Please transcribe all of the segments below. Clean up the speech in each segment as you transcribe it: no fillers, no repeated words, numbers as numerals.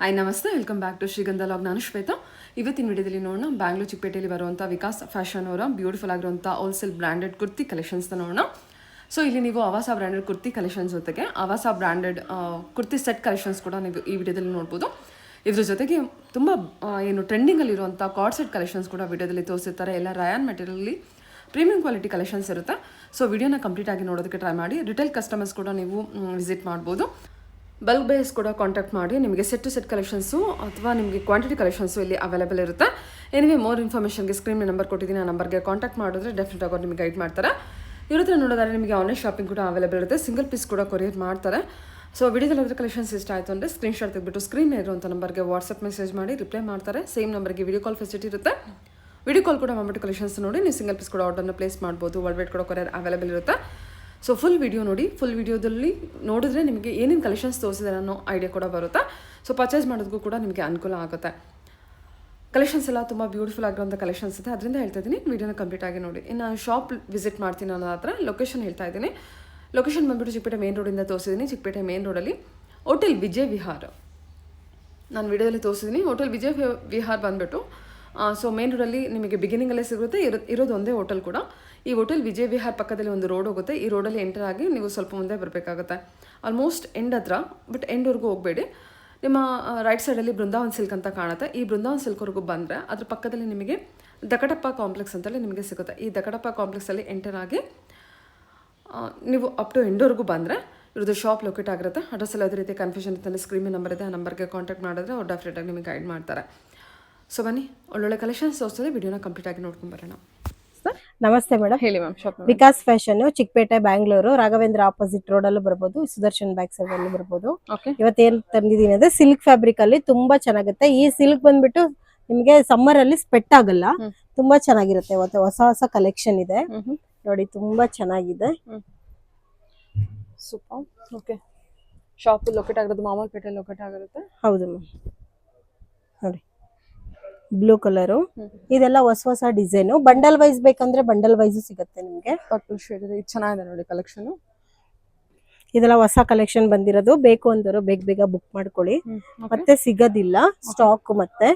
Hi ನಮಸ್ತೆ, welcome back to ಶ್ರೀಗಂಧ log. ನಾನು ಶ್ವೇತಾ. ಇವತ್ತಿನ ವಿಡಿಯೋದಲ್ಲಿ ನೋಡೋಣ ಬ್ಯಾಂಗ್ಳೂರ್ ಚಿಕ್ಕಪೇಟೆಯಲ್ಲಿ ಬರುವಂಥ ವಿಕಾಸ್ ಫ್ಯಾಷನ್ ಅವರ ಬ್ಯೂಟಿಫುಲ್ ಆಗಿರುವಂಥ ಹೋಲ್ಸೇಲ್ ಬ್ರ್ಯಾಂಡೆಡ್ ಕುರ್ತಿ ಕಲೆಕ್ಷನ್ಸ್ನ ನೋಡೋಣ. ಸೊ ಇಲ್ಲಿ ನೀವು ಆವಾಸ ಬ್ರ್ಯಾಂಡೆಡ್ ಕುರ್ತಿ ಕಲೆಕ್ಷನ್ಸ್ ಜೊತೆಗೆ ಆವಾಸ ಬ್ರ್ಯಾಂಡೆಡ್ ಕುರ್ತಿ ಸೆಟ್ ಕಲೆಕ್ಷನ್ಸ್ ಕೂಡ ನೀವು ಈ ವಿಡಿಯೋದಲ್ಲಿ ನೋಡ್ಬೋದು. ಇದ್ರ ಜೊತೆಗೆ ತುಂಬ ಏನು ಟ್ರೆಂಡಿಂಗಲ್ಲಿರುವಂಥ ಕಾರ್ಡ್ ಸೆಟ್ ಕಲೆಕ್ಷನ್ಸ್ ಕೂಡ ವಿಡಿಯೋದಲ್ಲಿ ತೋರಿಸಿರ್ತಾರೆ. ಎಲ್ಲ ರಯಾನ್ ಮೆಟೀರಿಯಲ್ಲಿ ಪ್ರೀಮಿಯಂ ಕ್ವಾಲಿಟಿ ಕಲೆಕ್ಷನ್ಸ್ ಇರುತ್ತೆ. ಸೊ ವಿಡಿಯೋನ ಕಂಪ್ಲೀಟ್ ಆಗಿ ನೋಡೋದಕ್ಕೆ ಟ್ರೈ ಮಾಡಿ. ರಿಟೇಲ್ ಕಸ್ಟಮರ್ಸ್ ಕೂಡ ನೀವು ವಿಸಿಟ್ ಮಾಡ್ಬೋದು. ಬಲ್ಕ್ ಬೇಸ್ ಕೂಡ ಕಾಂಟ್ಯಾಕ್ಟ್ ಮಾಡಿ. ನಿಮಗೆ ಸೆಟ್ ಕಲೆಕ್ಷನ್ಸು ಅಥವಾ ನಿಮಗೆ ಕ್ವಾಂಟಿಟಿ ಕಲೆಕ್ಷನ್ಸು ಇಲ್ಲಿ ಅವೈಲೇಬಲ್ ಇರುತ್ತೆ. ಏನಿವೆ ಮೋರ್ ಇನ್ಫಾರ್ಮೇಷನ್ಗೆ ಸ್ಕ್ರೀನ್ ನಂಬರ್ ಕೊಟ್ಟಿದ್ದೀನಿ, ಆ ನಂಬರ್ಗೆ ಕಾಂಟ್ಯಾಕ್ಟ್ ಮಾಡಿದ್ರೆ ಡೆಫಿನೆಟ್ ಆಗಿ ನಿಮಗೆ ಗೈಡ್ ಮಾಡ್ತಾರೆ. ಇವ್ರ ಹತ್ರ ನೋಡೋದಾದ್ರೆ ನಿಮಗೆ ಆನ್ಲೈನ್ ಶಾಪಿಂಗ್ ಕೂಡ ಅವೈಲೇಬಲ್ ಇರುತ್ತೆ. ಸಿಂಗಲ್ ಪೀಸ್ ಕೂಡ ಕೊರಿಯರ್ ಮಾಡ್ತಾರೆ. ಸೊ ವಿಡಿಯೋದಲ್ಲಿ ಕಲೆಕ್ಷನ್ಸ್ ಇಷ್ಟ ಆಯಿತು ಅಂದರೆ ಸ್ಕ್ರೀನ್ಶಾಟ್ ತೆಗೆದುಬಿಟ್ಟು ಸ್ಕ್ರೀನ್ ಇರುವಂಥ ನಂಬರ್ಗೆ ವಾಟ್ಸಪ್ ಮೆಸೇಜ್ ಮಾಡಿ ರಿಪ್ಲೈ ಮಾಡ್ತಾರೆ. ಸೇಮ್ ನಂಬರ್ಗೆ ವಿಡಿಯೋ ಕಾಲ್ ಫೆಸಿಲಿಟಿ ಇರುತ್ತೆ. ವಿಡಿಯೋ ಕಾಲ್ ಕೂಡ ಮಾಡ್ಬಿಟ್ಟು ಕಲೆಕ್ಷನ್ಸ್ ನೋಡಿ ನೀವು ಸಿಂಗಲ್ ಪೀಸ್ ಕೂಡ ಆರ್ಡರ್ನ ಪ್ಲೇಸ್ ಮಾಡ್ಬೋದು. ವರ್ಲ್ಡ್ ವೈಡ್ ಕೂಡ ಕೊರಿಯರ್ ಅವೈಲೇಬಲ್ ಇರುತ್ತೆ. ಸೊ ಫುಲ್ ವಿಡಿಯೋ ನೋಡಿ. ಫುಲ್ ವಿಡಿಯೋದಲ್ಲಿ ನೋಡಿದ್ರೆ ನಿಮಗೆ ಏನೇನು ಕಲೆಕ್ಷನ್ಸ್ ತೋರಿಸಿದ್ದಾರೆ ಅನ್ನೋ ಐಡಿಯಾ ಕೂಡ ಬರುತ್ತೆ. ಸೊ ಪರ್ಚೇಸ್ ಮಾಡೋದಕ್ಕೂ ಕೂಡ ನಿಮಗೆ ಅನುಕೂಲ ಆಗುತ್ತೆ. ಕಲೆಕ್ಷನ್ಸ್ ಎಲ್ಲ ತುಂಬ ಬ್ಯೂಟಿಫುಲ್ ಆಗಿರುವಂಥ ಕಲೆಕ್ಷನ್ಸ್ ಇದೆ, ಅದರಿಂದ ಹೇಳ್ತಾ ಇದ್ದೀನಿ. ವಿಡಿಯೋನ ಕಂಪ್ಲೀಟ್ ಆಗಿ ನೋಡಿ. ಇನ್ನು ಶಾಪ್ ವಿಸಿಟ್ ಮಾಡ್ತೀನಿ ಅನ್ನೋ ಹತ್ರ ಲೊಕೇಶನ್ ಹೇಳ್ತಾ ಇದ್ದೀನಿ. ಲೊಕೇಶನ್ ಬಂದುಬಿಟ್ಟು ಚಿಕ್ಕಪೇಟೆ ಮೇನ್ ರೋಡಿಂದ ತೋರಿಸಿದ್ದೀನಿ. ಚಿಕ್ಕಪೇಟೆ ಮೇನ್ ರೋಡಲ್ಲಿ ಹೋಟೆಲ್ ವಿಜಯ್ ವಿಹಾರ್ ನಾನು ವಿಡಿಯೋದಲ್ಲಿ ತೋರಿಸಿದ್ದೀನಿ. ಹೋಟೆಲ್ ವಿಜಯ್ ವಿಹಾರ್ ಬಂದುಬಿಟ್ಟು ಸೊ ಮೇನ್ ರೋಡಲ್ಲಿ ನಿಮಗೆ ಬಿಗಿನಿಂಗಲ್ಲೇ ಸಿಗುತ್ತೆ. ಇರೋದು ಒಂದೇ ಹೋಟೆಲ್ ಕೂಡ. ಈ ಹೋಟೆಲ್ ವಿಜಯ್ ವಿಹಾರ್ ಪಕ್ಕದಲ್ಲಿ ಒಂದು ರೋಡ್ ಹೋಗುತ್ತೆ. ಈ ರೋಡಲ್ಲಿ ಎಂಟರ್ ಆಗಿ ನೀವು ಸ್ವಲ್ಪ ಮುಂದೆ ಬರಬೇಕಾಗುತ್ತೆ. ಆಲ್ಮೋಸ್ಟ್ ಎಂಡ್ ಹತ್ರ, ಬಟ್ ಎಂಡ್ವರೆಗೂ ಹೋಗಬೇಡಿ. ನಿಮ್ಮ ರೈಟ್ ಸೈಡಲ್ಲಿ ಬೃಂದಾವನ್ ಸಿಲ್ಕ್ ಅಂತ ಕಾಣುತ್ತೆ. ಈ ಬೃಂದಾವನ್ ಸಿಲ್ಕ್ವರೆಗೂ ಬಂದರೆ ಅದ್ರ ಪಕ್ಕದಲ್ಲಿ ನಿಮಗೆ ದಕಟಪ್ಪ ಕಾಂಪ್ಲೆಕ್ಸ್ ಅಂತಲೇ ನಿಮಗೆ ಸಿಗುತ್ತೆ. ಈ ದಕಟಪ್ಪ ಕಾಂಪ್ಲೆಕ್ಸಲ್ಲಿ ಎಂಟರ್ ಆಗಿ ನೀವು ಅಪ್ ಟು ಎಂಡ್ವರೆಗೂ ಬಂದರೆ ಇರೋದು ಶಾಪ್ ಲೊಕೇಟ್ ಆಗಿರುತ್ತೆ. ಅಡ್ರೆಸ್ಸಲ್ಲಿ ಯಾವುದೇ ರೀತಿ ಕನ್ಫ್ಯೂಷನ್ ಇತ್ತಂದರೆ ಸ್ಕ್ರೀನ್ ನಂಬರ್ ಇದೆ, ಆ ನಂಬರ್ಗೆ ಕಾಂಟ್ಯಾಕ್ಟ್ ಮಾಡಿದ್ರೆ ಅವ್ರು ಡೆಫಿನೆಟಾಗಿ ನಿಮಗೆ ಗೈಡ್ ಮಾಡ್ತಾರೆ. ಸೊ ಬನ್ನಿ, ಒಳ್ಳೊಳ್ಳೆ ಕಲೆಕ್ಷನ್ಸ್ ತೋರಿಸ್ತದೆ. ವಿಡಿಯೋನ ಕಂಪ್ಲೀಟ್ ಆಗಿ ನೋಡ್ಕೊಂಡು ಬರೋಣ. ನಮಸ್ತೆ ಮೇಡಮ್. ಹೇಳಿ ma'am. Shop Vikas fashion, Chickpete, Bangalore, Raghavendra opposite road ಅಲ್ಲೂ ಬರ್ಬೋದು, ಸುದರ್ಶನ್ ಬ್ಯಾಕ್ ಸೈಡ್ ಅಲ್ಲಿ ಬರ್ಬೋದು. ಇವತ್ತೇನ್ ತಂದಿದ್ದೀನಿ ಅಂದ್ರೆ ಸಿಲ್ಕ್ ಫ್ಯಾಬ್ರಿಕ್ ಅಲ್ಲಿ ತುಂಬಾ ಚೆನ್ನಾಗುತ್ತೆ. ಈ ಸಿಲ್ಕ್ ಬಂದ್ಬಿಟ್ಟು ನಿಮ್ಗೆ ಸಮ್ಮರ್ ಅಲ್ಲಿ ಸ್ಪೆಟ್ ಆಗಲ್ಲ, ತುಂಬಾ ಚೆನ್ನಾಗಿರುತ್ತೆ. ಇವತ್ತು ಹೊಸ ಹೊಸ ಕಲೆಕ್ಷನ್ ಇದೆ ನೋಡಿ, ತುಂಬಾ ಚೆನ್ನಾಗಿದೆ. ಸೂಪರ್. ಓಕೆ, ಶಾಪ್ ಲೊಕೇಟ್ ಆಗಿರೋದು ಮಾಮೂಲ್ಪೇಟೆ ಲೊಕೇಟ್ ಆಗಿರುತ್ತೆ. ಹೌದು ಮ್ಯಾಮ್. ನೋಡಿ ಬ್ಲೂ ಕಲರು, ಇದೆಲ್ಲ ಹೊಸ ಹೊಸ ಡಿಸೈನ್. ಬಂಡಲ್ ವೈಸ್ ಬೇಕಂದ್ರೆ ಬಂಡಲ್ ವೈಸ್ ಸಿಗುತ್ತೆ ನಿಮ್ಗೆ. ಪರ್ಪಲ್ ಶೇಡ್ ಇದೆ, ಚೆನ್ನಾಗಿದೆ ನೋಡಿ ಕಲೆಕ್ಷನ್. ಇದೆಲ್ಲ ಹೊಸ ಕಲೆಕ್ಷನ್ ಬಂದಿರೋದು. ಬೇಕು ಅಂದರು ಬೇಗ ಬೇಗ ಬುಕ್ ಮಾಡ್ಕೊಳ್ಳಿ, ಮತ್ತೆ ಸಿಗೋದಿಲ್ಲ ಸ್ಟಾಕ್. ಮತ್ತೆ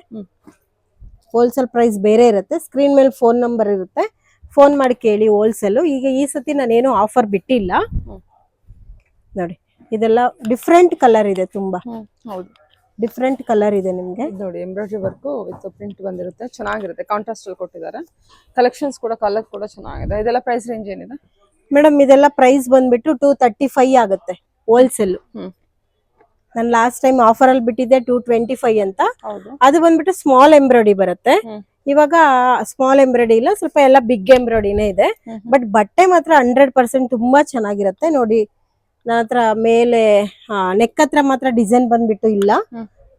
ಹೋಲ್ಸೇಲ್ ಪ್ರೈಸ್ ಬೇರೆ ಇರುತ್ತೆ. ಸ್ಕ್ರೀನ್ ಮೇಲೆ ಫೋನ್ ನಂಬರ್ ಇರುತ್ತೆ, ಫೋನ್ ಮಾಡಿ ಕೇಳಿ ಹೋಲ್ಸೇಲ್. ಈಗ ಈ ಸತಿ ನಾನೇನು ಆಫರ್ ಬಿಟ್ಟಿಲ್ಲ ನೋಡಿ. ಇದೆಲ್ಲ ಡಿಫ್ರೆಂಟ್ ಕಲರ್ ಇದೆ, ತುಂಬಾ ಹೌದು ಡಿಫ್ರೆಂಟ್ ಕಲರ್ ಇದೆ ನಿಮ್ಗೆ. ನೋಡಿ ಎಂಬ್ರಾಯ್ಡ್ರಿ ವರ್ಕ್ ವಿತ್ ಪ್ರಿಂಟ್ ಬಂದಿರುತ್ತೆ, ಚೆನ್ನಾಗಿರುತ್ತೆ. ಕಾಂಟ್ರಾಸ್ಟ್ ಅಲ್ಲಿ ಕೊಟ್ಟಿದ್ದಾರೆ. ಕಲೆಕ್ಷನ್ಸ್ ಕೂಡ ಕಲರ್ ಕೂಡ ಚೆನ್ನಾಗಿದೆ. ಇದೆಲ್ಲ ಪ್ರೈಸ್ ರೇಂಜ್ ಏನಿದೆ ಮೇಡಮ್? ಇದೆಲ್ಲ ಪ್ರೈಸ್ ಬಂದ್ಬಿಟ್ಟು 235 ಆಗುತ್ತೆ ಹೋಲ್ಸೇಲ್. ನಾನು ಲಾಸ್ಟ್ ಟೈಮ್ ಆಫರ್ ಅಲ್ಲಿ ಬಿಟ್ಟಿದ್ದೆ 225 ಅಂತ. ಅದು ಬಂದ್ಬಿಟ್ಟು ಸ್ಮಾಲ್ ಎಂಬ್ರಾಯ್ಡ್ರಿ ಬರುತ್ತೆ. ಇವಾಗ ಸ್ಮಾಲ್ ಎಂಬ್ರಾಯ್ಡ್ರಿ ಇಲ್ಲ, ಸ್ವಲ್ಪ ಎಲ್ಲ ಬಿಗ್ ಎಂಬ್ರಾಯ್ಡ್ರಿನೇ ಇದೆ. ಬಟ್ ಬಟ್ಟೆ ಮಾತ್ರ 100% ತುಂಬಾ ಚೆನ್ನಾಗಿರುತ್ತೆ ನೋಡಿ. ನನ್ನ ಹತ್ರ ಮೇಲೆ ನೆಕ್ ಹತ್ರ ಮಾತ್ರ ಡಿಸೈನ್ ಬಂದ್ಬಿಟ್ಟು ಇಲ್ಲ,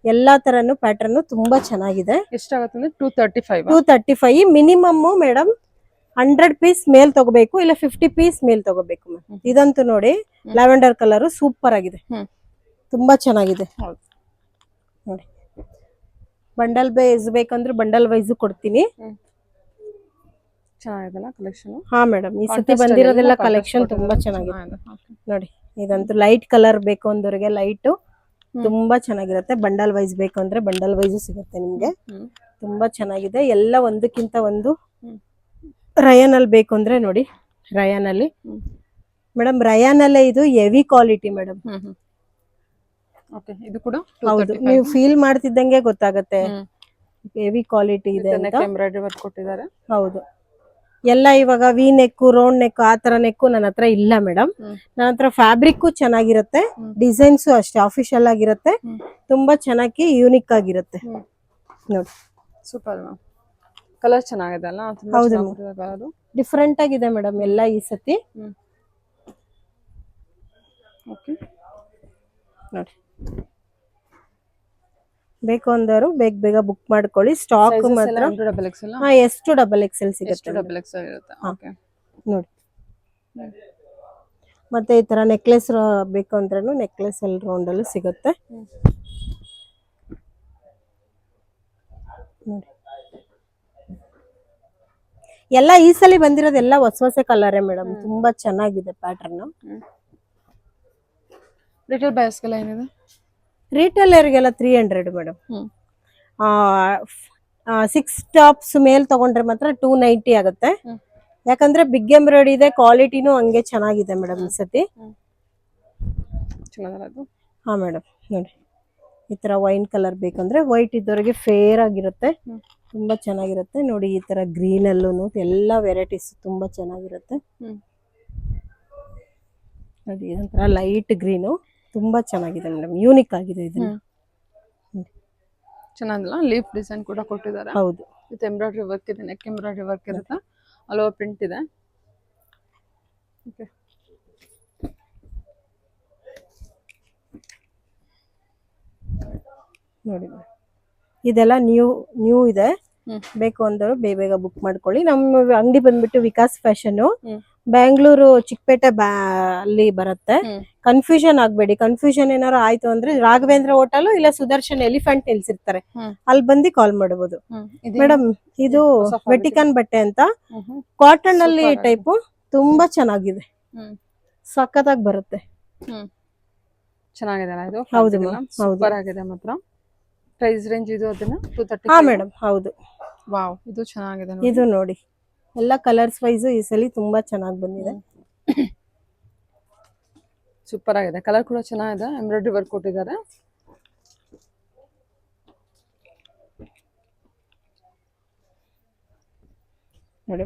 ಎಲ್ಲಾ ತರನು ಪ್ಯಾಟರ್ನ್ ತುಂಬಾ ಚೆನ್ನಾಗಿದೆ. ಎಷ್ಟಾಗುತ್ತೆ? 235 ಮಿನಿಮಮ್ ಮೇಡಮ್. 100 ಪೀಸ್ ಮೇಲ್ ತಗೋಬೇಕು, ಇಲ್ಲ 50 ಪೀಸ್ ಮೇಲ್ ತಗೋಬೇಕು ಮ್ಯಾಮ್. ಇದಂತೂ ನೋಡಿ ಲ್ಯಾವೆಂಡರ್ ಕಲರ್ ಸೂಪರ್ ಆಗಿದೆ, ತುಂಬಾ ಚೆನ್ನಾಗಿದೆ ನೋಡಿ. ಬಂಡಲ್ ವೈಸ್ ಬೇಕಂದ್ರೆ ಬಂಡಲ್ ವೈಸ್ ಕೊಡ್ತೀನಿ. ಚೆನ್ನಾಗಿದೆಲ್ಲ ಕಲೆಕ್ಷನ್. ಹಾ ಮೇಡಮ್, ಈ ಸತಿ ಬಂದಿರೋದೆಲ್ಲ ಕಲೆಕ್ಷನ್ ತುಂಬಾ ಚೆನ್ನಾಗಿದೆ ನೋಡಿ. ಇದಂತೂ ಲೈಟ್ ಕಲರ್ ಬೇಕು ಅಂದವ್ರಿಗೆ ಲೈಟ್ ತುಂಬಾ ಚೆನ್ನಾಗಿರುತ್ತೆ. ಬಂಡಲ್ ವೈಸ್ ಬೇಕು ಅಂದ್ರೆ ಬಂಡಲ್ ವೈಸ್ ಸಿಗುತ್ತೆ ನಿಮ್ಗೆ. ತುಂಬಾ ಚೆನ್ನಾಗಿದೆ ಎಲ್ಲ, ಒಂದಕ್ಕಿಂತ ಒಂದು. ರಯಾನ್ ಅಲ್ಲಿ ಬೇಕು ಅಂದ್ರೆ ನೋಡಿ, ರಯಾನ್ ಅಲ್ಲಿ ಮೇಡಮ್, ರಯಾನ್ ಅಲ್ಲೇ ಇದು ಹೆವಿ ಕ್ವಾಲಿಟಿ ಮೇಡಮ್. ಇದು ಕೂಡ ಹೌದು, ನೀವು ಫೀಲ್ ಮಾಡ್ತಿದ್ದಂಗೆ ಗೊತ್ತಾಗತ್ತೆ ಹೆವಿ ಕ್ವಾಲಿಟಿ ಇದೆ ಅಂತ. ಎಂಬ್ರಾಯ್ಡ್ರಿ ವರ್ಕ್ ಕೊಟ್ಟಿದ್ದಾರೆ. ಹೌದು, ಎಲ್ಲ ಇವಾಗ ವಿ ನೆಕ್, ರೌಂಡ್ ನೆಕ್, ಆ ತರ ನೆಕ್ ನನ್ನ ಹತ್ರ ಇಲ್ಲ ಮೇಡಮ್. ನನ್ನ ಹತ್ರ ಫ್ಯಾಬ್ರಿಕ್ ಚೆನ್ನಾಗಿರುತ್ತೆ, ಡಿಸೈನ್ಸ್ ಅಷ್ಟೇ ಆಫಿಷಿಯಲ್ ಆಗಿರುತ್ತೆ, ತುಂಬಾ ಚೆನ್ನಾಗಿ ಯೂನಿಕ್ ಆಗಿರುತ್ತೆ ನೋಡಿ. ಸೂಪರ್. ಕಲರ್ ಚೆನ್ನಾಗಿದೆ ಅಲ್ಲ? ಹೌದು, ಡಿಫ್ರೆಂಟ್ ಆಗಿದೆ ಮೇಡಮ್ ಎಲ್ಲ ಈ ಸತಿ ನೋಡಿ. ಬೇಕು ಅಂದವರು ಬೇಗ ಬೇಗ ಬುಕ್ ಮಾಡ್ಕೊಳ್ಳಿ. ಸ್ಟಾಕ್ ಮಾತ್ರ ಎಷ್ಟು ಡಬಲ್ ಎಕ್ಸೆಲ್ ಸಿಗುತ್ತೆ ನೋಡಿ. ಮತ್ತೆ ಈ ತರ ನೆಕ್ಲೆಸ್ ಬೇಕು ಅಂದ್ರೂ ನೆಕ್ಲೆಸ್ ಅಲ್ಲಿ ರೌಂಡ್ ಅಲ್ಲಿ ಸಿಗುತ್ತೆ ನೋಡಿ. ಎಲ್ಲ ಈ ಸಲ ಬಂದಿರೋದೆಲ್ಲ ಹೊಸ ಹೊಸ ಕಲರ್ ಮೇಡಮ್, ತುಂಬಾ ಚೆನ್ನಾಗಿದೆ ಪ್ಯಾಟರ್ನ್. ರಿಟೇಲ್ ಪ್ರೈಸ್ ಏನಿದೆ? ರಿಟೇಲರ್ಗೆಲ್ಲ 300 ಮೇಡಮ್. ಹ್ಮ್ 6 ಟಾಪ್ಸ್ ಮೇಲ್ ತಗೊಂಡ್ರೆ ಮಾತ್ರ 290 ಆಗುತ್ತೆ. ಹ್ಮ್. ಯಾಕಂದ್ರೆ ಬಿಗ್ ಎಂಬ್ರಾಯ್ಡಿ ಇದೆ, ಕ್ವಾಲಿಟಿನೂ ಹಂಗೆ ಚೆನ್ನಾಗಿದೆ ಮೇಡಮ್ ಈ ಸತಿ. ಚೆನ್ನಾಗಲ್ಲ ಅದು? ಹಾ ಮೇಡಮ್ ನೋಡಿ, ಈ ತರ ವೈನ್ ಕಲರ್ ಬೇಕಂದ್ರೆ ವೈಟ್ ಇದ್ದವರಿಗೆ ಫೇರ್ ಆಗಿರುತ್ತೆ, ತುಂಬಾ ಚೆನ್ನಾಗಿರುತ್ತೆ ನೋಡಿ. ಈ ತರ ಗ್ರೀನ್ ಅಲ್ಲೂ ಎಲ್ಲಾ ವೆರೈಟೀಸ್ ತುಂಬಾ ಚೆನ್ನಾಗಿರುತ್ತೆ ನೋಡಿ. ಇದೊಂಥರ ಲೈಟ್ ಗ್ರೀನು, ತುಂಬಾ ಚೆನ್ನಾಗಿದೆ ಮೇಡಮ್, ಯೂನಿಕ್ ಆಗಿದೆ ಇದು. ಚೆನ್ನಾಗಿಲ್ಲ, ಲೀಫ್ ಡಿಸೈನ್ ಕೂಡ ಕೊಟ್ಟಿದ್ದಾರೆ. ಹೌದು, ವಿತ್ ಎಂಬ್ರಾಯ್ಡ್ರಿ ವರ್ಕ್ ಇದೆ, ನೆಕ್ ಎಂಬ್ರಾಯ್ಡ್ರಿ ವರ್ಕ್ ಇರುತ್ತೆ, ಅಲೋ ಪ್ರಿಂಟ್ ಇದೆ. ಓಕೆ, ನೋಡಿ ಇದೆಲ್ಲ ನ್ಯೂ ಇದೆ. ಬೇಕು ಅಂದವರು ಬೇಗ ಬುಕ್ ಮಾಡ್ಕೊಳ್ಳಿ. ನಮ್ಮ ಅಂಗಡಿ ಬಂದ್ಬಿಟ್ಟು ವಿಕಾಸ್ ಫ್ಯಾಷನ್, ಬ್ಯಾಂಗ್ಳೂರು ಚಿಕ್ಕಪೇಟೆ ಅಲ್ಲಿ ಬರುತ್ತೆ. ಕನ್ಫ್ಯೂಷನ್ ಆಗ್ಬೇಡಿ. ಕನ್ಫ್ಯೂಷನ್ ಏನಾರು ಆಯ್ತು ಅಂದ್ರೆ ರಾಘವೇಂದ್ರ ಹೋಟೆಲ್ ಇಲ್ಲ ಸುದರ್ಶನ್ ಎಲಿಫೆಂಟ್ ನಿಲ್ಸಿರ್ತಾರೆ, ಅಲ್ಲಿ ಬಂದು ಕಾಲ್ ಮಾಡಬಹುದು. ಮೇಡಮ್ ಇದು ವೆಟಿಕನ್ ಬಟ್ಟೆ ಅಂತ, ಕಾಟನ್ ಅಲ್ಲಿ ಟೈಪ್, ತುಂಬಾ ಚೆನ್ನಾಗಿದೆ, ಸಖತ್ತಾಗಿ ಬರುತ್ತೆ. ಚೆನ್ನಾಗಿದೆ ಅಲ್ಲ ಇದು? ಹೌದು ಮ್ಯಾಮ್, ಸೂಪರ್ ಆಗಿದೆ ಮಾತ್ರ. ಪ್ರೈಸ್ ರೇಂಜ್ ಇದು ಅದನ್ನ 230? ಹಾ ಮೇಡಮ್, ಹೌದು. ವಾವ್, ಇದು ಚೆನ್ನಾಗಿದೆ. ಇದು ನೋಡಿ, ಎಲ್ಲ ಕಲರ್ಸ್ ವೈಸ್ ಈ ಸಲ ತುಂಬಾ ಚೆನ್ನಾಗಿ ಬಂದಿದೆ. ಸೂಪರ್ ಆಗಿದೆ, ಕಲರ್ ಕೂಡ ಚೆನ್ನಾಗಿದೆ, ಎಂಬ್ರಾಯ್ಡ್ರಿ ವರ್ಕ್ ಕೊಟ್ಟಿದ್ದಾರೆ. ನೋಡಿ,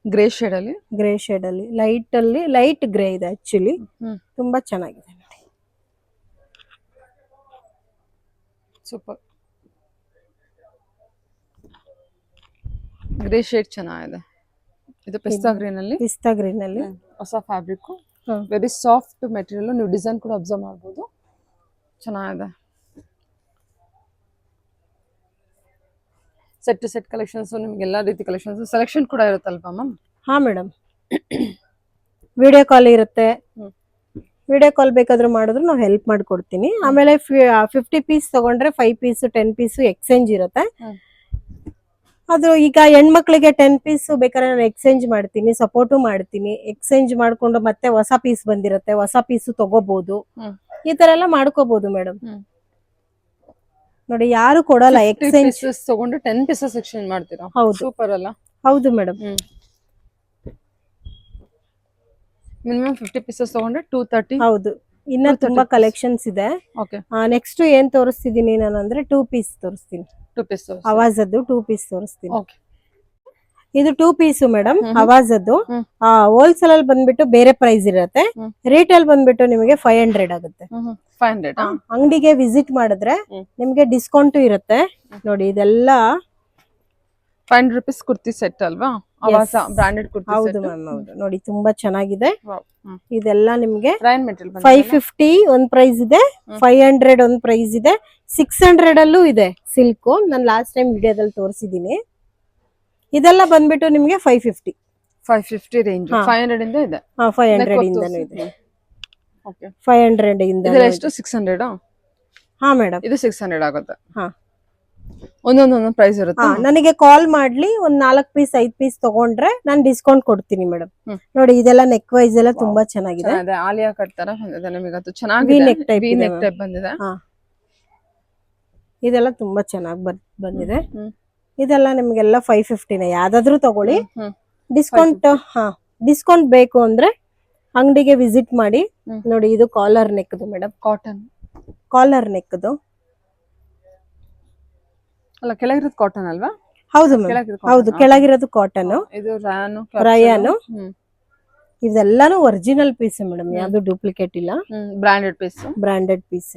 ಗ್ರೇ ಶೇಡ್ ಅಲ್ಲಿ ಲೈಟ್ ಗ್ರೇ ಇದೆ ಆಕ್ಚುಲಿ, ತುಂಬಾ ಚೆನ್ನಾಗಿದೆ ನೋಡಿ. ಸೂಪರ್, ಗ್ರೇ ಶೇಡ್ ಚೆನ್ನಾಗಿದೆ. ಇದು ಪಿಸ್ತಾ ಗ್ರೀನ್ ಅಲ್ಲಿ ಹೊಸ ಫ್ಯಾಬ್ರಿಕ್, ವೆರಿ ಸಾಫ್ಟ್ ಮೆಟೀರಿಯಲ್. ನೀವು ಡಿಸೈನ್ ಕೂಡ ಅಬ್ಸರ್ವ್ ಮಾಡಬಹುದು, ಚೆನ್ನಾಗಿದೆ. ಸೆಟ್ ಟು ಸೆಟ್ ಕಲೆಕ್ಷನ್ಸ್, ನಿಮ್ಗೆ ಎಲ್ಲಾ ರೀತಿ ಕಲೆಕ್ಷನ್ಸ್ ಸೆಲೆಕ್ಷನ್ ಕೂಡ ಇರುತ್ತಲ್ವಾ ಮ್ಯಾಮ್? ಹಾ ಮೇಡಮ್, ವಿಡಿಯೋ ಕಾಲ್ ಇರುತ್ತೆ. ವಿಡಿಯೋ ಕಾಲ್ ಬೇಕಾದ್ರೂ ಮಾಡಿದ್ರು ನಾವು ಹೆಲ್ಪ್ ಮಾಡ್ಕೊಡ್ತೀನಿ. ಆಮೇಲೆ 50 ಪೀಸ್ ತಗೊಂಡ್ರೆ 5 ಪೀಸ್ 10 ಪೀಸ್ ಎಕ್ಸ್ಚೇಂಜ್ ಇರುತ್ತೆ. ಅದು ಈಗ ಹೆಣ್ಮಕ್ಳಿಗೆ 10 ಪೀಸ್ ಬೇಕಾದ್ರೆ ನಾನು ಎಕ್ಸ್ಚೇಂಜ್ ಮಾಡ್ತೀನಿ, ಸಪೋರ್ಟು ಮಾಡ್ತೀನಿ. ಎಕ್ಸ್ಚೇಂಜ್ ಮಾಡ್ಕೊಂಡು ಮತ್ತೆ ಹೊಸ ಪೀಸ್ ಬಂದಿರುತ್ತೆ, ಹೊಸ ಪೀಸ್ ತಗೋಬಹುದು, ಈ ತರ ಎಲ್ಲ ಮಾಡ್ಕೋಬಹುದು ಮೇಡಮ್. ನೋಡಿ, ಯಾರು ಕೊಡಲ್ಲ ಎಕ್ಸ್ಚೇಂಜ್ ತಗೊಂಡು 10 ಪೀಸಸ್ ಎಕ್ಸ್ಚೇಂಜ್ ಮಾಡ್ತೀರಾ? ಹೌದು, ಸೂಪರ್ ಅಲ್ಲ? ಹೌದು ಮೇಡಮ್. ಮಿನಿಮಮ್ 50 ಪೀಸಸ್ ತಗೊಂಡ್ರೆ 230. ಹೌದು, ಇನ್ನ ತುಂಬಾ ಕಲೆಕ್ಷನ್ಸ್ ಇದೆ. ಓಕೆ, ನೆಕ್ಸ್ಟ್ ಏನ್ ತೋರಿಸ್ತಿದೀನಿ ನಾನು ಅಂದ್ರೆ 2 ಪೀಸ್ ತೋರಿಸ್ತೀನಿ. 2 ಪೀಸ್ ಅವಾಜದ್ದು 2 ಪೀಸ್ ತೋರಿಸ್ತೀನಿ. ಓಕೆ, ಇದು 2 ಪೀಸ್ ಮೇಡಮ್, ಅವಾಜದ್ದು. ಹೋಲ್ಸೇಲ್ ಅಲ್ಲಿ ಬಂದ್ಬಿಟ್ಟು ಬೇರೆ ಪ್ರೈಸ್ ಇರುತ್ತೆ, ರಿಟೇಲ್ ಬಂದ್ಬಿಟ್ಟು ನಿಮಗೆ 500 ಆಗುತ್ತೆ. 500. ಅಂಗಡಿಗೆ ವಿಸಿಟ್ ಮಾಡಿದ್ರೆ ನಿಮ್ಗೆ ಡಿಸ್ಕೌಂಟ್ ಇರುತ್ತೆ ನೋಡಿ. ಇದೆಲ್ಲ 500 ರೂಪೀಸ್ ಕುರ್ತಿ ಸೆಟ್ ಅಲ್ವಾ? ಅವಾಸ ಬ್ರಾಂಡೆಡ್ ಕುರ್ತಿ. ಹೌದು ಮ್ಯಾಮ್, ಹೌದು ನೋಡಿ, ತುಂಬಾ ಚೆನ್ನಾಗಿದೆ. ಇದೆಲ್ಲ ನಿಮ್ಗೆ ರೈನ್ ಮೆಟೀರಿಯಲ್ 550 ಒಂದ್ ಪ್ರೈಸ್ ಇದೆ, 500 ಒಂದ್ ಪ್ರೈಸ್ ಇದೆ, 600 ಅಲ್ಲೂ ಇದೆ ಸಿಲ್ಕ್. ನಾನು ಲಾಸ್ಟ್ ಟೈಮ್ ವಿಡಿಯೋದಲ್ಲಿ ತೋರಿಸಿದೀನಿ. ಇದೆಲ್ಲ ಬಂದ್ಬಿಟ್ಟು ನಿಮ್ಗೆ 550 ರೇಂಜ್. 500 ಇಂದ ಇದೆ. 500 ಇಂದನೂ ಇದೆ. ಓಕೆ, 500 ಇಂದ ಎಷ್ಟು? 600. ಹಾ ಮೇಡಮ್, ಇದು 600 ಆಗುತ್ತೆ. ಹಾ, ಒಂದೊಂದು ಪ್ರೈಸ್ ಇರುತ್ತೆ. ನನಗೆ ಕಾಲ್ ಮಾಡ್ಲಿ, ಒಂದ್ 4 ಪೀಸ್ 5 ಪೀಸ್ ತಗೊಂಡ್ರೆ ನಾನು ಡಿಸ್ಕೌಂಟ್ ಕೊಡ್ತೀನಿ ಮೇಡಮ್. ನೋಡಿ, ಇದೆಲ್ಲ ನೆಕ್ ವೈಸ್ ಎಲ್ಲ ತುಂಬಾ ಚೆನ್ನಾಗಿದೆ. ಆಲಿಯಾ ಕಟ್ ತರ ಬಂದಿದೆ ನಿಮಗೆ, ಅದು ಚೆನ್ನಾಗಿದೆ. ನೆಕ್ ಟೈಪ್ ಬಂದಿದೆ. ಇದೆಲ್ಲ ತುಂಬಾ ಚೆನ್ನಾಗಿ ಬಂದಿದೆ. ಇದೆಲ್ಲ ನಿಮ್ಗೆಲ್ಲ 550 ಯಾವ್ದಾದ್ರು ತಗೊಳ್ಳಿ. ಡಿಸ್ಕೌಂಟ್ ಬೇಕು ಅಂದ್ರೆ ಅಂಗಡಿಗೆ ವಿಸಿಟ್ ಮಾಡಿ. ನೋಡಿ, ಇದು ಕಾಲರ್ ನೆಕ್ದು ಮೇಡಮ್, ಕಾಲರ್ ನೆಕ್ದು ಅಲ್ಲ, ಕೆಳಗಿರೋದು ಕಾಟನ್ ಅಲ್ವಾ? ಹೌದು ಮ್ಯಾಮ್, ಹೌದು, ಕೆಳಗಿರೋದು ಕಾಟನ್. ಇದು ರಯಾನು. ಇದೆಲ್ಲಾನು ಒರಿಜಿನಲ್ ಪೀಸ್ ಮೇಡಮ್, ಯಾವ್ದು ಡೂಪ್ಲಿಕೇಟ್ ಇಲ್ಲ. ಬ್ರಾಂಡೆಡ್ ಪೀಸ್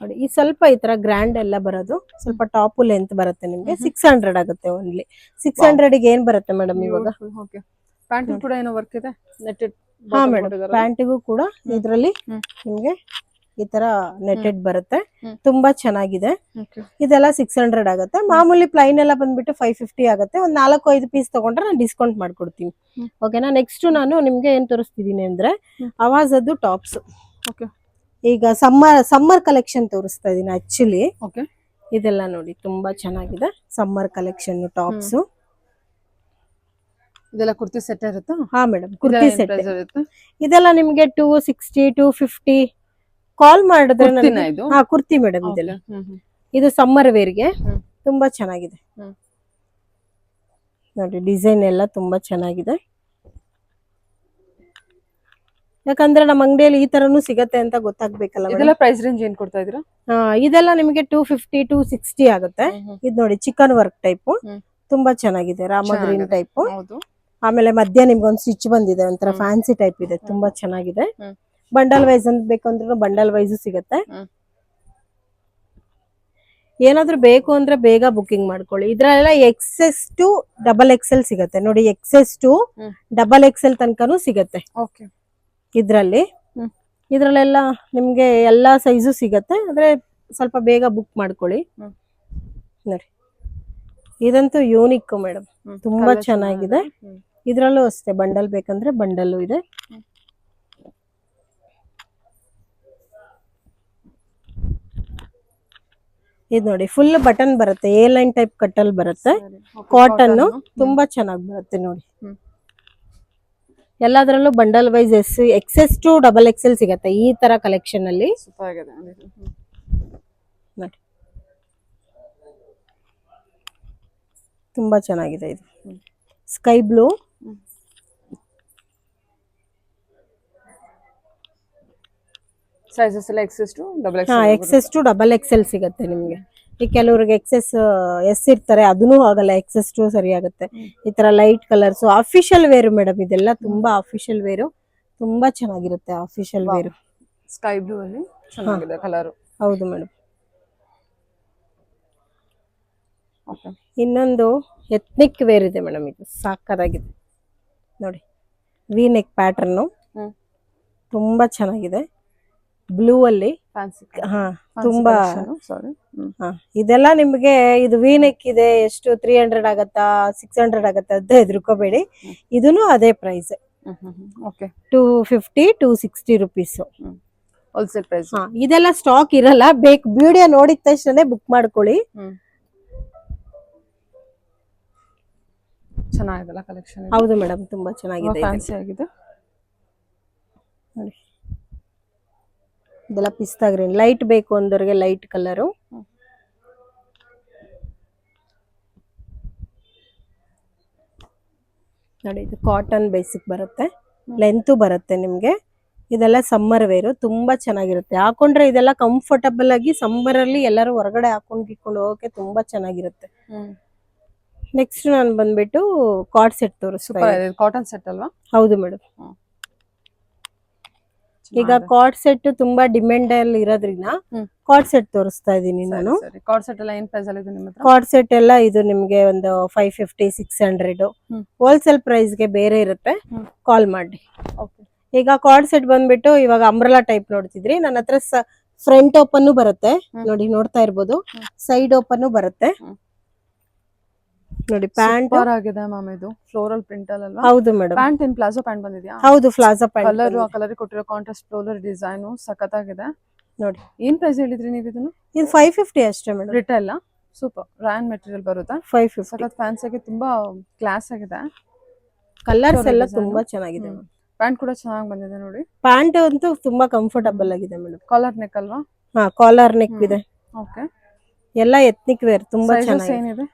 ನೋಡಿ. ಈ ಸ್ವಲ್ಪ ಈ ತರ ಗ್ರ್ಯಾಂಡ್ ಎಲ್ಲ ಬರೋದು, ಸ್ವಲ್ಪ ಟಾಪ್ ಲೆಂತ್ ಬರುತ್ತೆ ನಿಮ್ಗೆ. 600 ಆಗುತ್ತೆ ಓನ್ಲಿ. 600 ಗೆ ಏನ್ ಬರುತ್ತೆ ಮೇಡಮ್ ಇವಾಗ? ಪ್ಯಾಂಟ್ ಕೂಡ ಏನೋ ವರ್ಕ್ ಇದೆ, ನೆಟ್ಟೆಡ್. ಹಾ ಮೇಡಮ್, ಪ್ಯಾಂಟಿಗೂ ಕೂಡ ಇದ್ರಲ್ಲಿ ನಿಮ್ಗೆ ಈ ತರ ನೆಟ್ಟೆಡ್ ಬರುತ್ತೆ, ತುಂಬಾ ಚೆನ್ನಾಗಿದೆ. ಇದೆಲ್ಲ 600 ಆಗುತ್ತೆ. ಮಾಮೂಲಿ ಪ್ಲೈನ್ ಎಲ್ಲ ಬಂದ್ಬಿಟ್ಟು 550 ಆಗುತ್ತೆ. ಒಂದ್ 4-5 ಪೀಸ್ ತಗೊಂಡ್ರೆ ನಾನು ಡಿಸ್ಕೌಂಟ್ ಮಾಡ್ಕೊಡ್ತೀನಿ. ಓಕೆನಾ? ನೆಕ್ಸ್ಟ್ ನಾನು ನಿಮ್ಗೆ ಏನ್ ತೋರಿಸ್ತಿದೀನಿ ಅಂದ್ರೆ ಅವಾಜದ್ದು ಟಾಪ್ಸ್. ಈಗ ಸಮ್ಮರ್ ಕಲೆಕ್ಷನ್ ತೋರಿಸ್ತಾ ಇದೀನಿ ಆಕ್ಚುಲಿ. ಇದೆಲ್ಲ ನೋಡಿ, ತುಂಬಾ ಚೆನ್ನಾಗಿದೆ ಸಮ್ಮರ್ ಕಲೆಕ್ಷನ್ ಟಾಪ್ಸ್. ಇದೆಲ್ಲ ಕುರ್ತಿ ಸೆಟ್ ಇರುತ್ತಾ? ಹಾ ಮೇಡಮ್, ಕುರ್ತಿ ಸೆಟ್. ಇದೆಲ್ಲ ನಿಮ್ಗೆ 260 250 ಕಾಲ್ ಮಾಡಿದ್ರೆ ಕುರ್ತಿನಾ ನನಗೆ ಇದು? ಹಾ ಕುರ್ತಿ ಮೇಡಮ್ ಇದೆಲ್ಲ. ಹ್ಮ್ ಹ್ಮ್ ಇದು ಸಮ್ಮರ್ ವೇರ್ಗೆ ಹ್ಮ್. ತುಂಬಾ ಚೆನ್ನಾಗಿದೆ ಹ್ಮ್. ನೋಡಿ, ಡಿಸೈನ್ ಎಲ್ಲ ತುಂಬಾ ಚೆನ್ನಾಗಿದೆ. ಯಾಕಂದ್ರೆ ನಮ್ಮ ಅಂಗಡಿಯಲ್ಲಿ ಈ ತರನು ಸಿಗತ್ತೆ ಅಂತ ಗೊತ್ತಾಗ್ಬೇಕಲ್ಲ ಮೇಡಮ್. ಇದೆಲ್ಲ ಪ್ರೈಸ್ ರೇಂಜ್ ಏನ್ ಕೊಡ್ತಾ ಇದೀರಾ? ಇದೆಲ್ಲ ನಿಮಗೆ 250 260 ಆಗುತ್ತೆ. ಇದು ನೋಡಿ ಚಿಕನ್ ವರ್ಕ್ ಟೈಪ್ ಹ್ಮ್. ತುಂಬಾ ಚೆನ್ನಾಗಿದೆ, ರಾಮ ಗ್ರೀನ್ ಚೆನ್ನಾಗಿದೆ. ಟೈಪ್. ಹೌದು. ಆಮೇಲೆ ಮಧ್ಯ ನಿಮ್ಗೊಂದು ಸ್ಟಿಚ್ ಬಂದಿದೆ, ಒಂಥರ ಹ್ಮ್. ಫ್ಯಾನ್ಸಿ ಟೈಪ್ ಇದೆ, ತುಂಬಾ ಚೆನ್ನಾಗಿದೆ. ಹ್ಮ್. ಬಂಡಲ್ ವೈಸ್ ಅಂತ ಬೇಕಂದ್ರೂ ಬಂಡಲ್ ವೈಸ್ ಸಿಗತ್ತೆ. ಹ್ಮ್. ಏನಾದ್ರೂ ಬೇಕು ಅಂದ್ರೆ ಬೇಗ ಬುಕಿಂಗ್ ಮಾಡ್ಕೊಳ್ಳಿ. ಇದ್ರಲ್ಲೆಲ್ಲ ಎಕ್ಸೆಸ್ ಟು ಡಬಲ್ ಎಕ್ಸೆಲ್ ಸಿಗತ್ತೆ ನೋಡಿ, XS to hmm. Double XL ತನಕನೂ ಸಿಗತ್ತೆ ಓಕೆ. ಇದ್ರಲ್ಲಿ. ಹ್ಮ್. ಇದ್ರಲ್ಲೆಲ್ಲ ನಿಮ್ಗೆ ಎಲ್ಲಾ ಸೈಜು ಸಿಗತ್ತೆ, ಅಂದ್ರೆ ಸ್ವಲ್ಪ ಬೇಗ ಬುಕ್ ಮಾಡ್ಕೊಳ್ಳಿ. ಹ್ಮ್. ನೋಡಿ, ಇದಂತೂ ಯೂನಿಕ್ ಮೇಡಮ್, ಹ್ಮ್. ತುಂಬಾ Colour ಚೆನ್ನಾಗಿದೆ. ಹ್ಮ್. ಇದ್ರಲ್ಲೂ ಅಷ್ಟೇ ಬಂಡಲ್ ಬೇಕಂದ್ರೆ ಬಂಡಲ್ಲು ಇದೆ. ಹ್ಮ್. ಇದು ನೋಡಿ ಫುಲ್ ಬಟನ್ ಬರುತ್ತೆ, ಎ ಲೈನ್ ಟೈಪ್ ಕಟ್ಟಲ್ ಬರುತ್ತೆ, ಸರಿ. Okay, cotton cotton. ತುಂಬಾ ಚೆನ್ನಾಗಿ ಬರುತ್ತೆ ನೋಡಿ. ಹ್ಮ್. ಎಲ್ಲಾದ್ರಲ್ಲೂ bundle wise XS to double XL ಸಿಗತ್ತೆ ಈ ತರ ಕಲೆಕ್ಷನ್ ಅಲ್ಲಿ. ಸೂಪರ್ ಆಗಿದೆ. ಹ್ಮ್. ನೋಡಿ, ತುಂಬಾ ಚೆನ್ನಾಗಿದೆ ಇದು. ಹ್ಮ್. Sky blue. ಹ್ಮ್. ಸೈಜಸ್ ಎಲ್ಲ ಎಕ್ಸೆಸ್ ಟು ಡಬಲ್ ಹಾ, ಎಕ್ಸೆಸ್ ಟು ಡಬಲ್ ಎಕ್ಸೆಲ್ ಸಿಗತ್ತೆ ನಿಮ್ಗೆ. ಈ ಕೆಲವ್ರಿಗೆ ಎಕ್ಸೆಸ್ ಎಸ್ ಇರ್ತಾರೆ, ಅದನ್ನೂ ಆಗಲ್ಲ, ಎಕ್ಸೆಸ್ ಟು ಸರಿ ಆಗುತ್ತೆ. ಈ ತರ light colours official wear madam, ಇದೆಲ್ಲ ತುಂಬಾ ಅಫಿಷಿಯಲ್ ವೇರು, ತುಂಬಾ ಚೆನ್ನಾಗಿರುತ್ತೆ ಅಫಿಷಿಯಲ್ ವೇರು. ಸ್ಕೈ ಬ್ಲೂ ಅಲ್ಲಿ ಚೆನ್ನಾಗಿದೆ ಕಲರ್. ಹೌದು ಮೇಡಮ್. ಓಕೆ. ಇನ್ನೊಂದು ಎತ್ನಿಕ್ ವೇರ್ ಇದೆ ಮೇಡಮ್, ಇದು ಸಾಕಾಗಿದೆ ನೋಡಿ, ವಿ ನೆಕ್ ಪ್ಯಾಟರ್ನು ಹ್ಮ್. ತುಂಬಾ ಚೆನ್ನಾಗಿದೆ, ಬ್ಲೂ ಅಲ್ಲಿ. ಫ್ಯಾನ್ಸಿ. ಹಾ, ತುಂಬಾ. ಸಾರಿ. ಹ್ಮ್. ಹಾ, ಇದೆಲ್ಲ ನಿಮ್ಗೆ ಇದು ವಿ ನೆಕ್ ಇದೆ, ಎಷ್ಟು 300 ಆಗತ್ತಾ 600 ಆಗತ್ತಾ ಅಂತ ಹೆದರ್ಕೋಬೇಡಿ, ಇದನ್ನು ಅದೇ ಪ್ರೈಸ್, ಹ್ಮ್. ಹ್ಮ್. ಓಕೆ. 250 260 ರುಪೀಸ್. ಹ್ಮ್. Wholesale price. ಹಾ, ಇದೆಲ್ಲ ಸ್ಟಾಕ್ ಇರಲ್ಲ, ವಿಡಿಯೋ ನೋಡಿದ ತಕ್ಷಣ ಬುಕ್ ಮಾಡ್ಕೊಳ್ಳಿ. ಹ್ಮ್. ಚೆನ್ನಾಗಿದೆಲ್ಲ ಕಲೆಕ್ಷನ್. ಹೌದು ಮೇಡಮ್, ತುಂಬಾ ಚೆನ್ನಾಗಿದೆ. ಫ್ಯಾನ್ಸಿ ಆಗಿದೆ ನೋಡಿ, ಇದೆಲ್ಲ ಪಿಸ್ತಾ ಗ್ರೀನ್, ಲೈಟ್ ಬೇಕು ಅಂದವ್ರಿಗೆ ಲೈಟ್ ಕಲರು. ನೋಡಿ, ಇದು ಕಾಟನ್ ಬೇಸಿಕ್ ಬರುತ್ತೆ, ಲೆಂತ್ ಬರುತ್ತೆ ನಿಮ್ಗೆ. ಇದೆಲ್ಲ ಸಮ್ಮರ್ ವೇರು, ತುಂಬಾ ಚೆನ್ನಾಗಿರುತ್ತೆ, ಹಾಕೊಂಡ್ರೆ ಇದೆಲ್ಲ ಕಂಫರ್ಟಬಲ್ ಆಗಿ ಸಮ್ಮರ್ ಅಲ್ಲಿ ಎಲ್ಲರೂ ಹೊರಗಡೆ ಹಾಕೊಂಡು ಹೋಗಕ್ಕೆ ತುಂಬಾ ಚೆನ್ನಾಗಿರುತ್ತೆ. ನೆಕ್ಸ್ಟ್ ನಾನು ಬಂದ್ಬಿಟ್ಟು ಕಾರ್ಡ್ ಸೆಟ್ ತೋರಿಸ್ತಾ ಇದ್ದೀನಿ. ಕಾಟನ್ ಸೆಟ್ ಅಲ್ವಾ? ಹೌದು ಮೇಡಮ್. ಈಗ ಕಾರ್ಡ್ ಸೆಟ್ ತುಂಬಾ ಡಿಮ್ಯಾಂಡ್ ಅಲ್ಲಿ ಇರೋದ್ರಿಂದ ಕಾರ್ಡ್ ಸೆಟ್ ತೋರಿಸ್ತಾ ಇದೀನಿ ನಾನು. ಕಾರ್ಡ್ ಸೆಟ್ ಎಲ್ಲ ಏನ್ ಪ್ರೈಸ್ ಅಲ್ಲಿ ಇದೆ ನಿಮ್ಮ ಹತ್ರ? ಕಾರ್ಡ್ ಸೆಟ್ ಎಲ್ಲ ಇದು ನಿಮ್ಗೆ ಒಂದು 550 600 ಹೋಲ್ಸೇಲ್ ಪ್ರೈಸ್ ಗೆ ಬೇರೆ ಇರುತ್ತೆ, ಕಾಲ್ ಮಾಡಿ. ಈಗ ಕಾರ್ಡ್ ಸೆಟ್ ಬಂದ್ಬಿಟ್ಟು ಇವಾಗ ಅಂಬ್ರೆಲಾ ಟೈಪ್ ನೋಡ್ತಿದ್ರಿ, ನನ್ನ ಹತ್ರ ಫ್ರಂಟ್ ಓಪನ್ ಬರುತ್ತೆ ನೋಡಿ, ನೋಡ್ತಾ ಇರ್ಬೋದು, ಸೈಡ್ ಓಪನ್ ಬರುತ್ತೆ ನೋಡಿ. ಪ್ಯಾಂಟ್ ಆಗಿದೆ ಮ್ಯಾಮ್, ಇದು ಫ್ಲೋರಲ್ ಪ್ರಿಂಟ್ ಅಲ್ವಾ? ಹೌದು ಮೇಡಮ್. ಪ್ಯಾಂಟ್ ಏನ್ ಪ್ಲಾಜೋ ಪ್ಯಾಂಟ್ ಬಂದಿದ್ಯಾ? ಹೌದು, ಪ್ಲಾಜೋ ಪ್ಯಾಂಟ್. ಕಲರ್ ಆ ಕಲರ್ ಕೊಟ್ಟಿರೋ ಕಾಂಟ್ರಾಸ್ಟ್ ಫ್ಲೋರಲ್ ಡಿಸೈನ್ ಸಖತ್ತಾಗಿದೆ ನೋಡಿ. ಏನ್ ಪ್ರೈಸ್ ಹೇಳಿದ್ರಿ ನೀವು ಇದನ್ನು? ಇದು 550 ಅಷ್ಟೇ madam. Retail super Rayan material ಬರುತ್ತೆ, 550. ಸಖತ್ ಫ್ಯಾನ್ಸಿ ಆಗಿ ತುಂಬಾ ಕ್ಲಾಸ್ ಆಗಿದೆ. ಕಲರ್ಸ್ ಎಲ್ಲ ತುಂಬಾ ಚೆನ್ನಾಗಿದೆ. ಪ್ಯಾಂಟ್ ಕೂಡ ಚೆನ್ನಾಗಿ ಬಂದಿದೆ ನೋಡಿ. ಪ್ಯಾಂಟ್ ಅಂತೂ ತುಂಬಾ ಕಂಫರ್ಟಬಲ್ ಆಗಿದೆ ಮೇಡಮ್. ಕಾಲರ್ ನೆಕ್ ಅಲ್ವಾ? ಹಾ, ಕಾಲರ್ ನೆಕ್ ಇದೆ. ಓಕೆ. ಎಲ್ಲ ಎತ್ನಿಕ್ ವೇರ್, ತುಂಬಾ ಚೆನ್ನಾಗಿದೆ. ಏನಿದೆ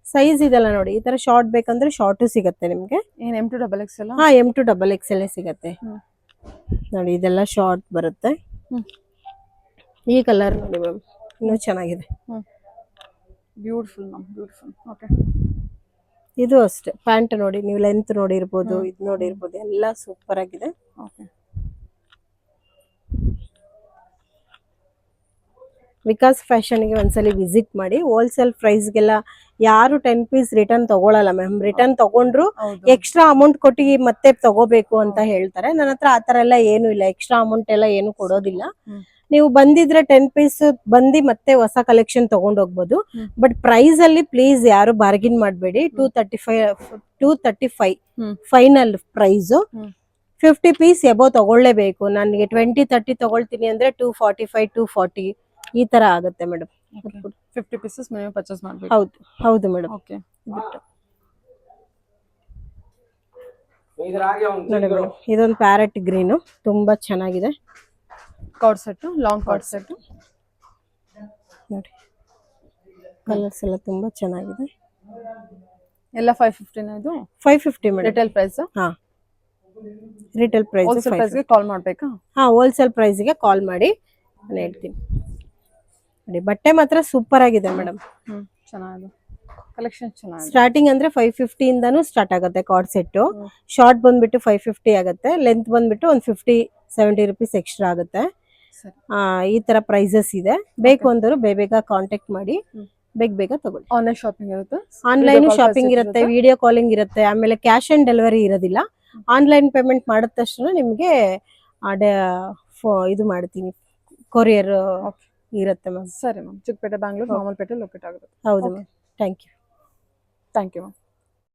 ಸೈಜ್ ಇದೆಲ್ಲ ನೋಡಿ, ಈ ತರ ಶಾರ್ಟ್ ಬೇಕಂದ್ರೆ ಶಾರ್ಟ್ ಸಿಗತ್ತೆ ನಿಮ್ಗೆ. ಏನ್ M to XXL? ಹಾ, M to XXL ಸಿಗತ್ತೆ ನೋಡಿ. ಇದೆಲ್ಲ ಶಾರ್ಟ್ ಬರುತ್ತೆ. ಈ ಕಲರ್ ನೋಡಿ ಮ್ಯಾಮ್, ಇನ್ನೂ ಚೆನ್ನಾಗಿದೆ. Beautiful ma'am, beautiful. ಓಕೆ. ಇದು ಅಷ್ಟೇ, ಪ್ಯಾಂಟ್ ನೋಡಿ, ನೀವು ಲೆಂತ್ ನೋಡಿರ್ಬೋದು, ಇದು ನೋಡಿರ್ಬೋದು, ಎಲ್ಲ ಸೂಪರ್ ಆಗಿದೆ. ಓಕೆ. ವಿಕಾಸ್ ಫ್ಯಾಷನ್ಗೆ ಒಂದ್ಸಲಿ ವಿಸಿಟ್ ಮಾಡಿ. ಹೋಲ್ಸೇಲ್ ಪ್ರೈಸ್ಗೆಲ್ಲ ಯಾರು 10 ಪೀಸ್ ರಿಟರ್ನ್ ತಗೊಳಲ್ಲ ಮ್ಯಾಮ್. ರಿಟರ್ನ್ ತಗೊಂಡ್ರು ಎಕ್ಸ್ಟ್ರಾ ಅಮೌಂಟ್ ಕೊಟ್ಟು ಮತ್ತೆ ತಗೋಬೇಕು ಅಂತ ಹೇಳ್ತಾರೆ. ನನ್ನ ಹತ್ರ ಆತರ ಎಲ್ಲ ಏನು ಇಲ್ಲ, ಎಕ್ಸ್ಟ್ರಾ ಅಮೌಂಟ್ ಎಲ್ಲ ಏನು ಕೊಡೋದಿಲ್ಲ. ನೀವು ಬಂದಿದ್ರೆ 10 ಪೀಸ್ ಬಂದು ಮತ್ತೆ ಹೊಸ ಕಲೆಕ್ಷನ್ ತಗೊಂಡ್ ಹೋಗ್ಬೋದು. ಬಟ್ ಪ್ರೈಸ್ ಅಲ್ಲಿ ಪ್ಲೀಸ್ ಯಾರು ಬಾರ್ಗಿನ್ ಮಾಡಬೇಡಿ. 235 ಫೈನಲ್ ಪ್ರೈಸ್. 50 ಪೀಸ್ ಎಬೋ ತಗೊಳ್ಳೇಬೇಕು. ನನಗೆ 20-30 ತಗೊಳ್ತೀನಿ ಅಂದ್ರೆ 245 240 ಈ ತರ ಆಗುತ್ತೆ ಮೇಡಮ್. 50 ಪೀಸಸ್ ಮಿನಿಮಮ್ ಪರ್ಚೇಸ್ ಮಾಡಬೇಕು. ಹೌದು, ಹೌದು ಮೇಡಮ್. ಓಕೆ. ನೋಡಿ ಮೇಡಮ್, ಇದೊಂದು ಪ್ಯಾರೆಟ್ ಗ್ರೀನು, ತುಂಬಾ ಚೆನ್ನಾಗಿದೆ. Card set, long card set. ನೋಡಿ ಕಲರ್ಸ್ ಎಲ್ಲ ತುಂಬಾ ಚೆನ್ನಾಗಿದೆ. ಎಲ್ಲ 550 ಇದು 550 ಮೇಡಮ್ ರಿಟೇಲ್ ಪ್ರೈಸ್. ಹಾ ರಿಟೇಲ್ ಪ್ರೈಸ್ ಹೋಲ್ಸೇಲ್ ಪ್ರೈಸ್ ಗೆ ಕಾಲ್ ಮಾಡ್ಬೇಕಾ? ಹಾ ಹೋಲ್ಸೇಲ್ ಪ್ರೈಸ್ ಗೆ ಕಾಲ್ ಮಾಡಿ ನಾನು ಹೇಳ್ತೀನಿ. ನೋಡಿ ಬಟ್ಟೆ ಮಾತ್ರ ಸೂಪರ್ ಆಗಿದೆ ಮೇಡಮ್. ಚೆನ್ನಾಗಿದೆ ಕಲೆಕ್ಷನ್, ಚೆನ್ನಾಗಿದೆ. ಸ್ಟಾರ್ಟಿಂಗ್ ಅಂದ್ರೆ 550 ಇಂದಾನು ಸ್ಟಾರ್ಟ್ ಆಗುತ್ತೆ ಕಾರ್ಡ್ ಸೆಟ್. ಶಾರ್ಟ್ ಬಂದ್ಬಿಟ್ಟು 550 ಆಗುತ್ತೆ, ಲೆಂತ್ ಬಂದ್ಬಿಟ್ಟು ಒಂದು 50-70 rupees ಎಕ್ಸ್ಟ್ರಾ ಆಗುತ್ತೆ. ಸರಿ. ಈ ತರ ಪ್ರೈಸಸ್ ಇದೆ. ಬೇಕು ಅಂದರು ಬೇಗ ಕಾಂಟ್ಯಾಕ್ಟ್ ಮಾಡಿ ಬೇಗ ತಗೊಳ್ಳಿ. ಆನ್ಲೈನ್ ಶಾಪಿಂಗ್ ಇರುತ್ತೆ, ಆನ್ಲೈನ್ ಶಾಪಿಂಗ್ ಇರುತ್ತೆ, ವಿಡಿಯೋ ಕಾಲಿಂಗ್ ಇರುತ್ತೆ, ಆಮೇಲೆ ಕ್ಯಾಶ್ ಆನ್ ಡೆಲಿವರಿ ಇರೋದಿಲ್ಲ. ಆನ್ಲೈನ್ ಪೇಮೆಂಟ್ ಮಾಡಿದ ತಕ್ಷಣ ನಿಮಗೆ ಇದು ಮಾಡ್ತೀನಿ, ಕೊರಿಯರ್ ಇರುತ್ತೆ ಮ್ಯಾಮ್. ಸರಿ ಮ್ಯಾಮ್. ಚಿಕ್ಕಪೇಟೆ, ಬ್ಯಾಂಗ್ಳೂರ್, ಮಾಮೂಲ್ಪೇಟೆ ಲೊಕೇಟ್ ಆಗುತ್ತೆ. ಹೌದು ma'am. Thank you. Thank you ma'am.